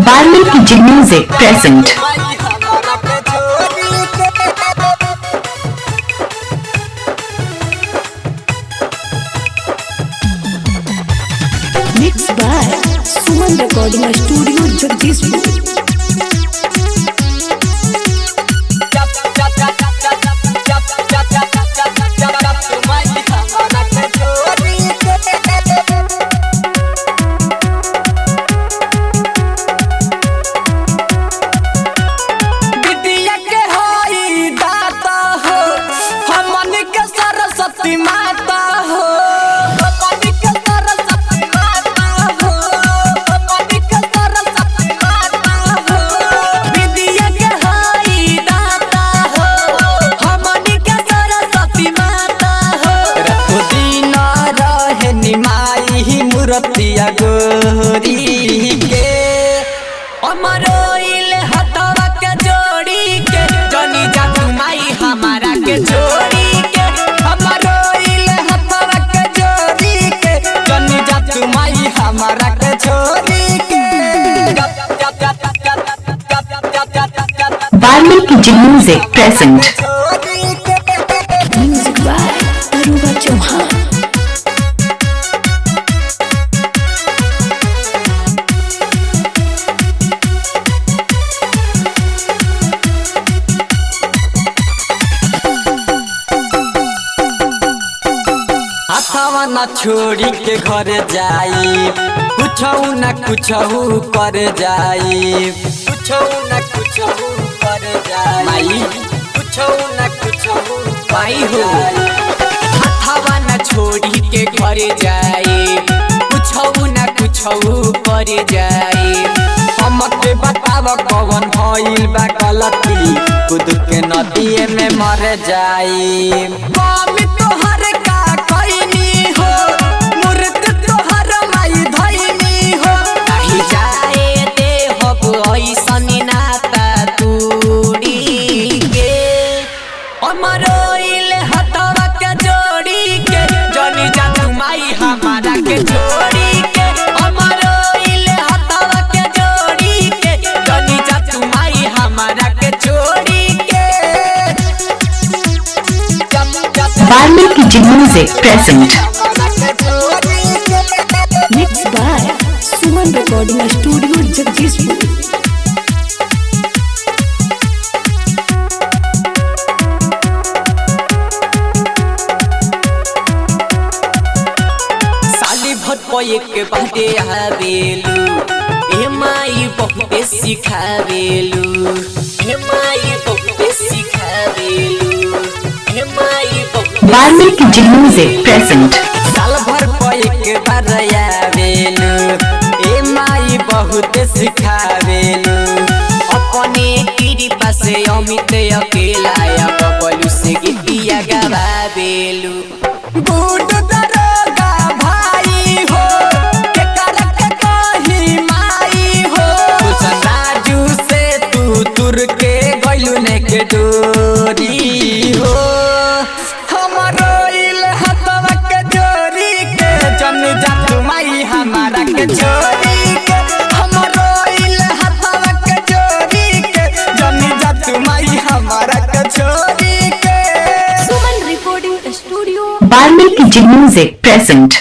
Valmiki Music present. Mixed by Suman Recording Studio, Jagdishpur. मूर्तिया गोरी के अमरोइल हथवा के जोड़ी के जनी जातू माई हमारा के जोड़ी के अमरोइल हथवा के जोड़ी के जनी जातू माई हमारा के जोड़ी के Valmiki Music present. Music by Aruba Chauhan. हथवा न छोड़ी के घर जाई कुछऊ न कुछऊ कर जाई कुछऊ न कुछऊ कर जाई माई कुछऊ न कुछऊ पाई हो हथवा न छोड़ी के घर जाई कुछऊ न कुछऊ कर जाई हमके बताव कौन भइल बा गलती खुद के नदिए में मर जाई कमी तोहर का कइनी हो मूर्ति तोहर माई धइनी हो नहीं जाए दे हब ऐसन नाता तूड़ी के अमरोइल हथवा के जोड़ी के जनी जातू माई हमारा के जोड़ी के अमरोइल हथवा के जोड़ी के जनी जातू माई हमारा के जोड़ी के Valmiki Music present. Mixed by Suman Recording Studio, Jagdishpur. साली भर पे एक बाटे आवेलू ए माई बहुते सिखावेलू ए माई बहुते सिखावेलू ए माई बहुते Valmiki Music present. साल भर पे एक बार आवेलू ए माई बहुते सिखावेलू अपने कृपा से अमित अकेला या बबलू से गीतिया गावेलू गुड दरोगा भाई हो के करक कही माई हो कुछ राजू से तू तुर के गइलू ने के डोरी हो हमरोइल हथवा के जोड़ी के जन जातू माई हमारा के जोड़ी के हमरोइल हथवा के जोड़ी के जन जातू माई हमारा के जोड़ी के Suman Recording Studio. Valmiki Music present.